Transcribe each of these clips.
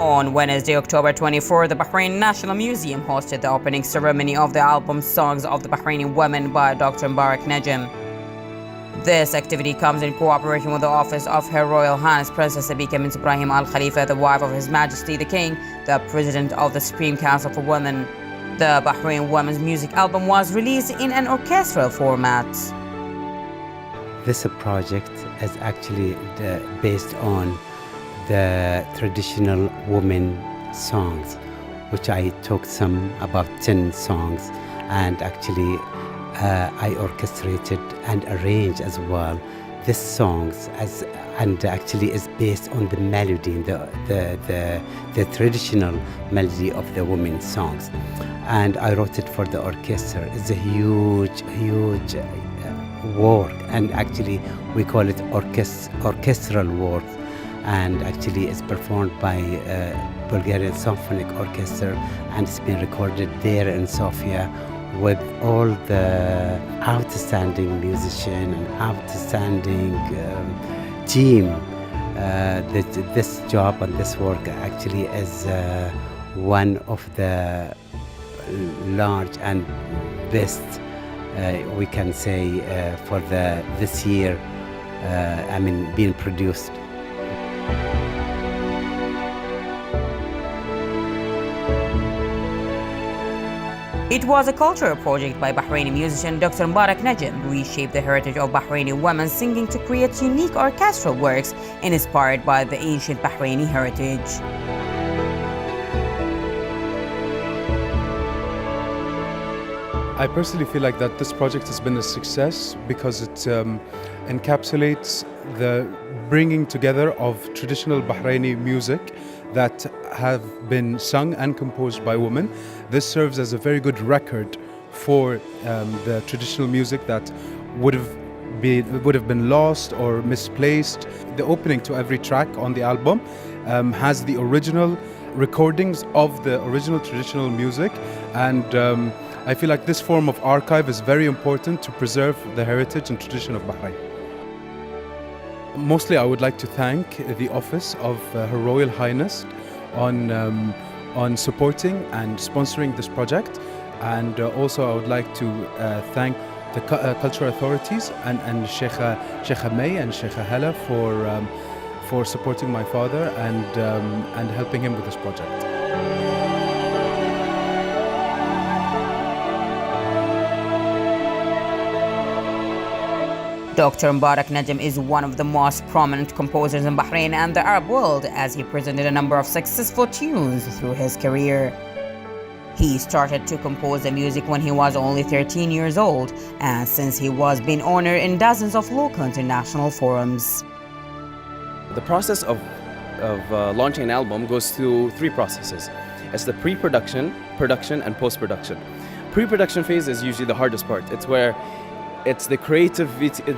On Wednesday, October 24, the Bahrain National Museum hosted the opening ceremony of the album Songs of the Bahraini Women by Dr. Mbarak Najm. This activity comes in cooperation with the office of Her Royal Highness Princess Abika bint Ibrahim Al Khalifa, the wife of His Majesty the King, the President of the Supreme Council for Women. The Bahrain Women's Music album was released in an orchestral format. This project is actually based on the traditional women songs, which I took about 10 songs, and actually I orchestrated and arranged as well these songs and actually is based on the melody, the traditional melody of the women's songs. And I wrote it for the orchestra. It's a huge work, and actually we call it orchestral work, and actually it's performed by Bulgarian Symphonic Orchestra, and it's been recorded there in Sofia with all the outstanding musician and outstanding team. This job and this work actually is one of the large and best we can say for this year being produced. It was a cultural project by Bahraini musician Dr. Mbarak Najm, reshaped the heritage of Bahraini women singing to create unique orchestral works inspired by the ancient Bahraini heritage. I personally feel like that this project has been a success because it encapsulates the bringing together of traditional Bahraini music that have been sung and composed by women. This serves as a very good record for the traditional music that would have been lost or misplaced. The opening to every track on the album has the original recordings of the original traditional music, and I feel like this form of archive is very important to preserve the heritage and tradition of Bahrain. Mostly I would like to thank the office of Her Royal Highness on supporting and sponsoring this project, and also I would like to thank the cultural authorities and Sheikha May and Sheikha Hala for supporting my father and helping him with this project. Dr. Mbarak Najm is one of the most prominent composers in Bahrain and the Arab world, as he presented a number of successful tunes through his career. He started to compose the music when he was only 13 years old, and since he was being honored in dozens of local international forums. The process of launching an album goes through three processes. It's the pre-production, production, and post-production. Pre-production phase is usually the hardest part. It's where the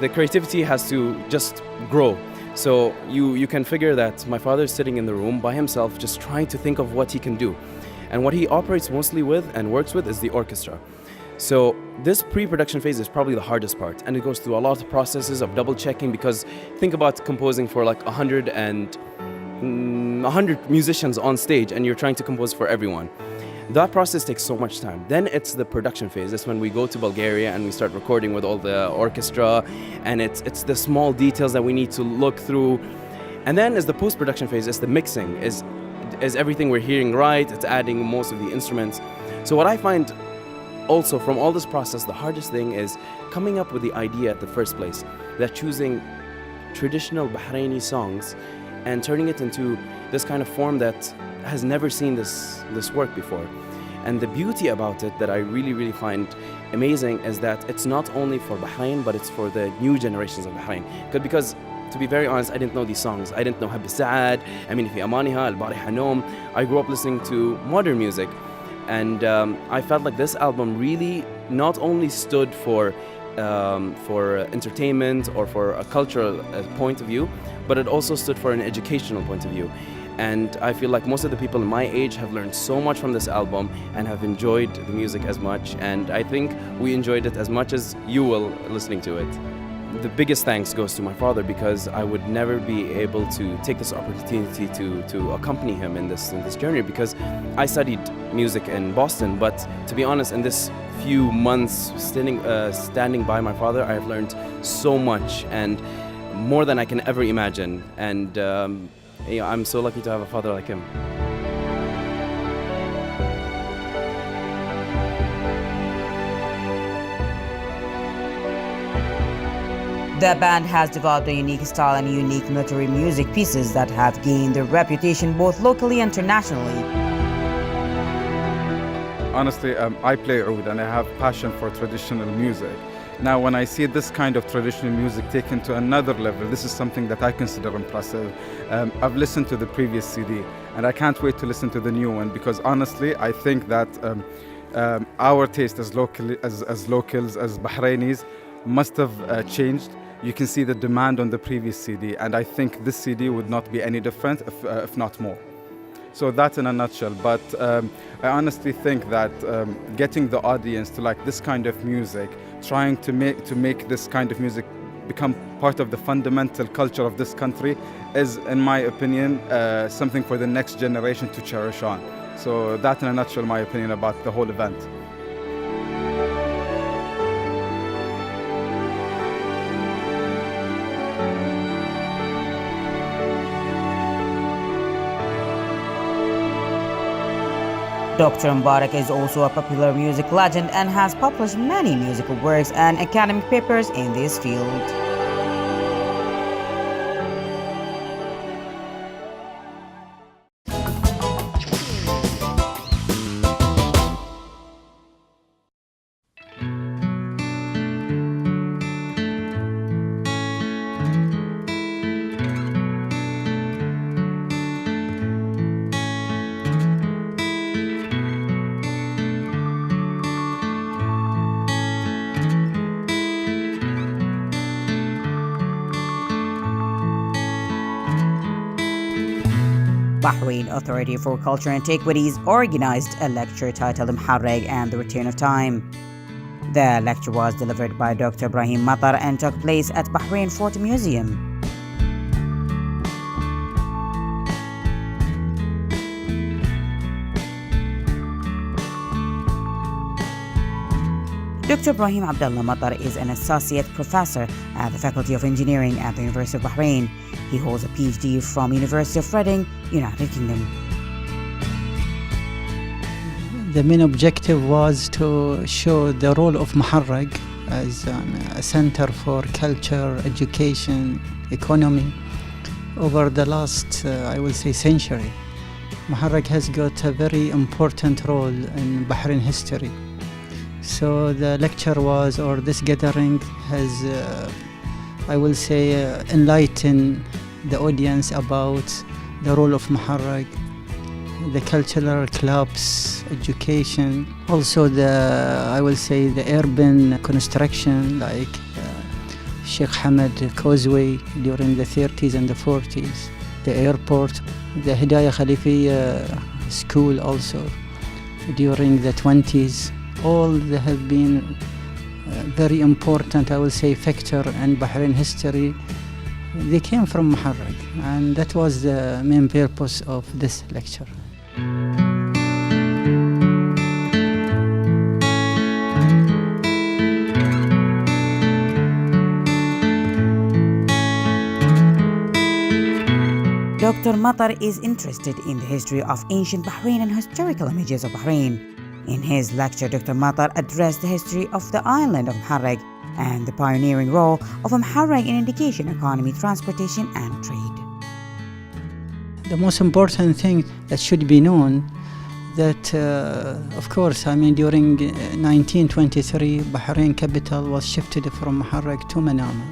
creativity has to just grow. So you can figure that my father is sitting in the room by himself just trying to think of what he can do. And what he operates mostly with and works with is the orchestra. So this pre-production phase is probably the hardest part, and it goes through a lot of processes of double checking, because think about composing for like 100 musicians on stage, and you're trying to compose for everyone. That process takes so much time. Then it's the production phase. That's when we go to Bulgaria and we start recording with all the orchestra, and it's the small details that we need to look through. And then is the post-production phase. It's the mixing. Is everything we're hearing right? It's adding most of the instruments. So what I find also from all this process, the hardest thing is coming up with the idea at the first place, that choosing traditional Bahraini songs and turning it into this kind of form that has never seen this work before. And the beauty about it that I really find amazing is that it's not only for Bahrain, but it's for the new generations of Bahrain. Because to be very honest, I didn't know these songs. I didn't know Hab Saad, Fi Amaniha, Al Bariha Noam. I grew up listening to modern music, and I felt like this album really not only stood for entertainment or for a cultural point of view, but it also stood for an educational point of view. And I feel like most of the people in my age have learned so much from this album and have enjoyed the music as much, and I think we enjoyed it as much as you will listening to it. the biggest thanks goes to my father, because I would never be able to take this opportunity to accompany him in this journey, because I studied music in Boston, but to be honest, in this few months standing by my father, I have learned so much, and more than I can ever imagine, and I'm so lucky to have a father like him. The band has developed a unique style and unique military music pieces that have gained their reputation both locally and internationally. Honestly, I play oud and I have passion for traditional music. Now, when I see this kind of traditional music taken to another level, this is something that I consider impressive. I've listened to the previous CD and I can't wait to listen to the new one, because honestly, I think that our taste as locals, as Bahrainis, must have changed. You can see the demand on the previous CD, and I think this CD would not be any different, if not more. So that's in a nutshell. But I honestly think that getting the audience to like this kind of music, trying to make this kind of music become part of the fundamental culture of this country, is, in my opinion, something for the next generation to cherish on. So that, in a nutshell, my opinion about the whole event. Dr. Mbarak is also a popular music legend and has published many musical works and academic papers in this field. Bahrain Authority for Culture and Antiquities organized a lecture titled Muharreg and the Return of Time. The lecture was delivered by Dr. Ibrahim Matar and took place at Bahrain Fort Museum. Dr. Ibrahim Abdullah Matar is an associate professor at the Faculty of Engineering at the University of Bahrain. He holds a PhD from University of Reading, United Kingdom. The main objective was to show the role of Muharreg as a center for culture, education, economy over the last, I will say, century. Muharreg has got a very important role in Bahrain history. So the lecture was, or this gathering has, I will say, enlightened the audience about the role of Muharreg, the cultural clubs, education, also I will say, the urban construction like Sheikh Hamad Causeway during the 30s and the 40s, the airport, the Hidayah Khalifiyya school also during the 20s. All they have been very important, I will say, factor in Bahrain history. They came from Muharreg, and that was the main purpose of this lecture. Dr. Matar is interested in the history of ancient Bahrain and historical images of Bahrain. In his lecture, Dr. Matar addressed the history of the island of Muharreg and the pioneering role of Muharreg in education, economy, transportation, and trade. The most important thing that should be known that, of course, I mean, during 1923, Bahrain capital was shifted from Muharreg to Manama.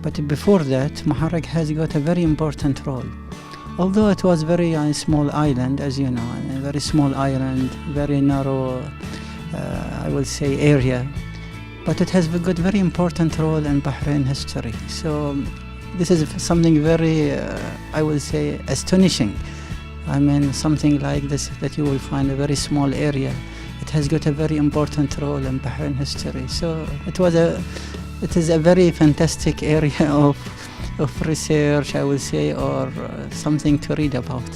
But before that, Muharreg has got a very important role. Although it was very small island, as you know, a very small island, very narrow, I will say, area, but it has got very important role in Bahrain history. So this is something very, I will say, astonishing. I mean, something like this that you will find a very small area. It has got a very important role in Bahrain history. So it was It is a very fantastic area of research, I would say, or something to read about.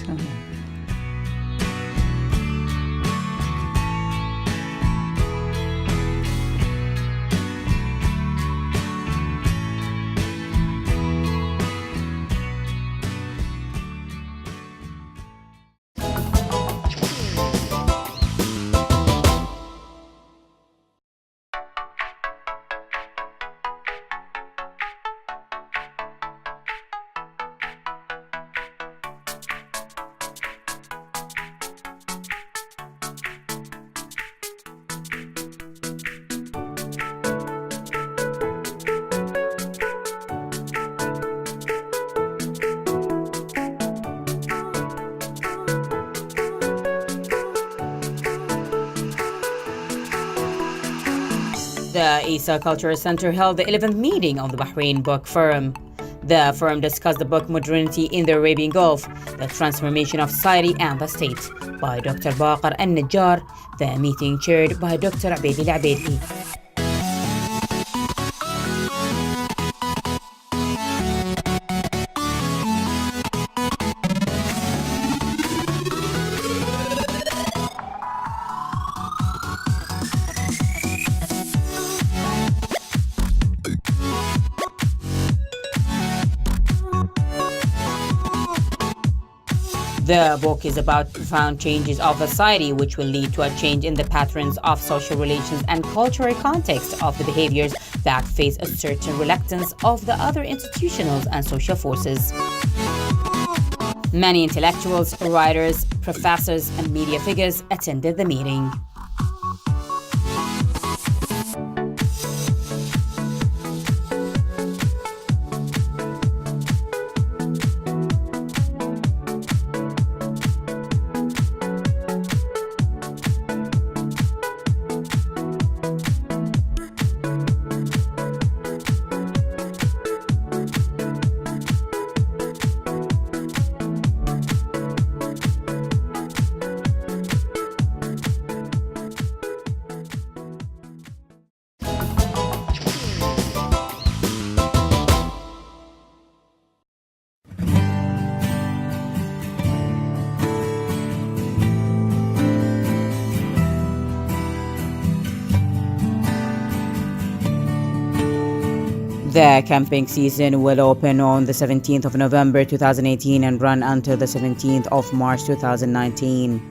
The Isa Cultural Center held the 11th meeting of the Bahrain Book Forum. The forum discussed the book Modernity in the Arabian Gulf, the Transformation of Society and the State by Dr. Baqar al-Najjar, the meeting chaired by Dr. Abeid al-Abeidi. The book is about profound changes of society which will lead to a change in the patterns of social relations and cultural context of the behaviors that face a certain reluctance of the other institutional and social forces. Many intellectuals, writers, professors, and media figures attended the meeting. The camping season will open on the 17th of November 2018 and run until the 17th of March 2019.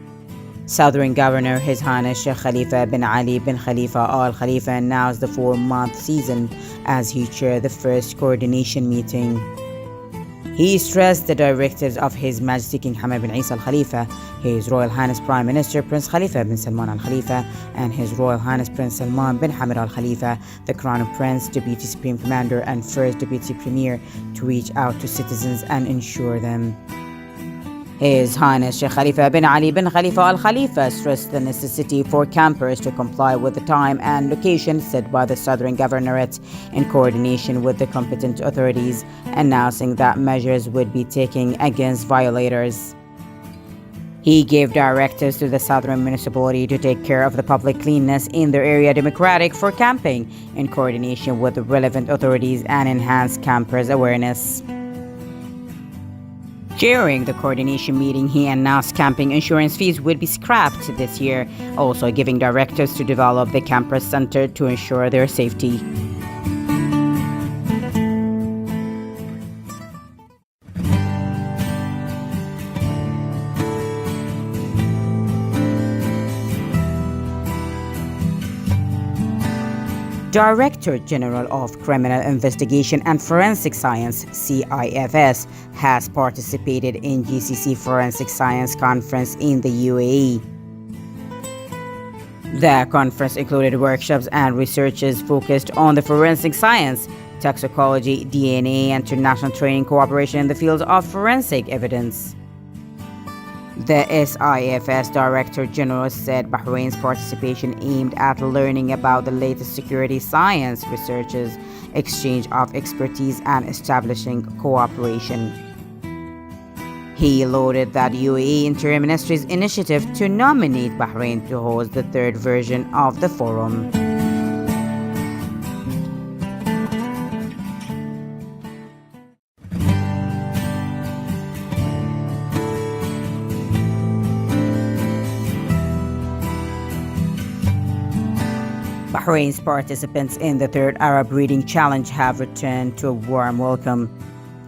Southern Governor His Highness Sheikh Khalifa bin Ali bin Khalifa Al Khalifa announced the 4-month season as he chaired the first coordination meeting. He stressed the directives of His Majesty King Hamad bin Isa Al Khalifa, His Royal Highness Prime Minister Prince Khalifa bin Salman Al Khalifa, and His Royal Highness Prince Salman bin Hamad Al Khalifa, the Crown Prince, Deputy Supreme Commander, and First Deputy Premier, to reach out to citizens and ensure them. His Highness Sheikh Khalifa bin Ali bin Khalifa Al Khalifa stressed the necessity for campers to comply with the time and location set by the Southern Governorate in coordination with the competent authorities, announcing that measures would be taken against violators. He gave directives to the Southern Municipality to take care of the public cleanliness in their area democratic for camping in coordination with the relevant authorities and enhance campers' awareness. During the coordination meeting, he announced camping insurance fees would be scrapped this year, also giving directives to develop the camper center to ensure their safety. Director General of Criminal Investigation and Forensic Science, CIFS, has participated in GCC Forensic Science Conference in the UAE. The conference included workshops and researches focused on the forensic science, toxicology, DNA, and international training cooperation in the fields of forensic evidence. The SIFS Director General said Bahrain's participation aimed at learning about the latest security science researches, exchange of expertise, and establishing cooperation. He lauded that UAE Interior Ministry's initiative to nominate Bahrain to host the third version of the forum. Bahrain's participants in the third Arab Reading Challenge have returned to a warm welcome.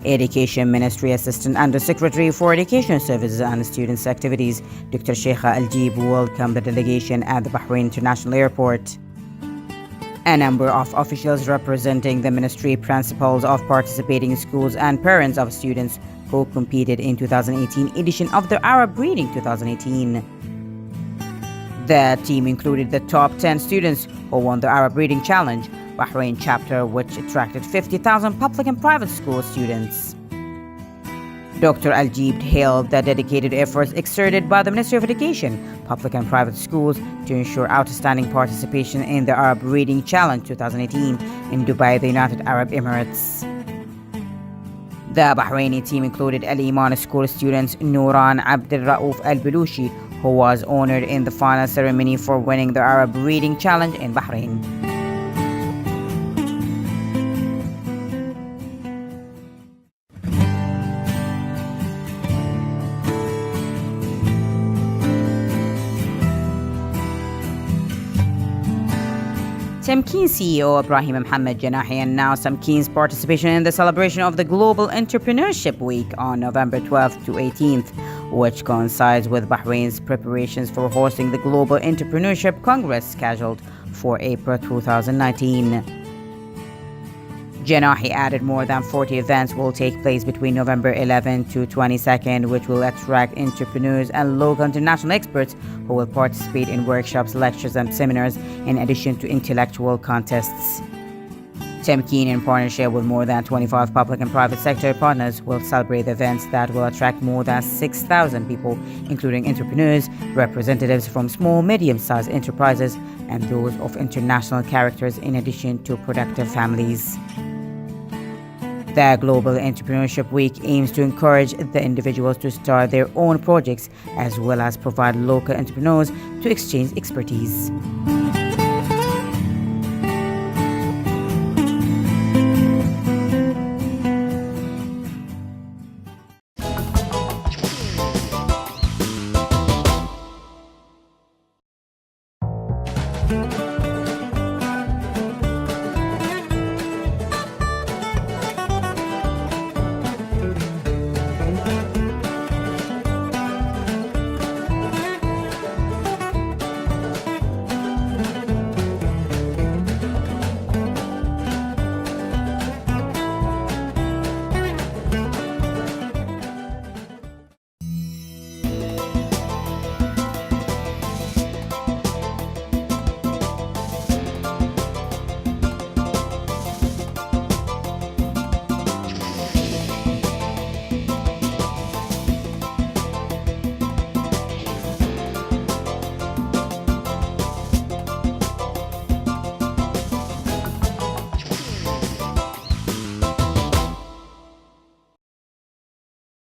Education Ministry Assistant Undersecretary for Education Services and Students Activities, Dr. Sheikha Al-Jib, welcomed the delegation at the Bahrain International Airport. A number of officials representing the ministry, principals of participating schools and parents of students who competed in 2018 edition of the Arab Reading 2018. The team included the top 10 students who won the Arab Reading Challenge, Bahrain chapter, which attracted 50,000 public and private school students. Dr. Al-Jib hailed the dedicated efforts exerted by the Ministry of Education, public and private schools to ensure outstanding participation in the Arab Reading Challenge 2018 in Dubai, the United Arab Emirates. The Bahraini team included Al-Iman school students Nouran Abdel Raouf Al-Belushi, who was honored in the final ceremony for winning the Arab Reading Challenge in Bahrain. Tamkeen CEO Ibrahim Mohammed Janahi announced Tamkeen's participation in the celebration of the Global Entrepreneurship Week on November 12th to 18th, which coincides with Bahrain's preparations for hosting the Global Entrepreneurship Congress scheduled for April 2019. Janahi added more than 40 events will take place between November 11 to 22nd, which will attract entrepreneurs and local international experts who will participate in workshops, lectures, and seminars, in addition to intellectual contests. Tamkeen, in partnership with more than 25 public and private sector partners, will celebrate events that will attract more than 6,000 people, including entrepreneurs, representatives from small, medium-sized enterprises, and those of international characters, in addition to productive families. The Global Entrepreneurship Week aims to encourage the individuals to start their own projects, as well as provide local entrepreneurs to exchange expertise.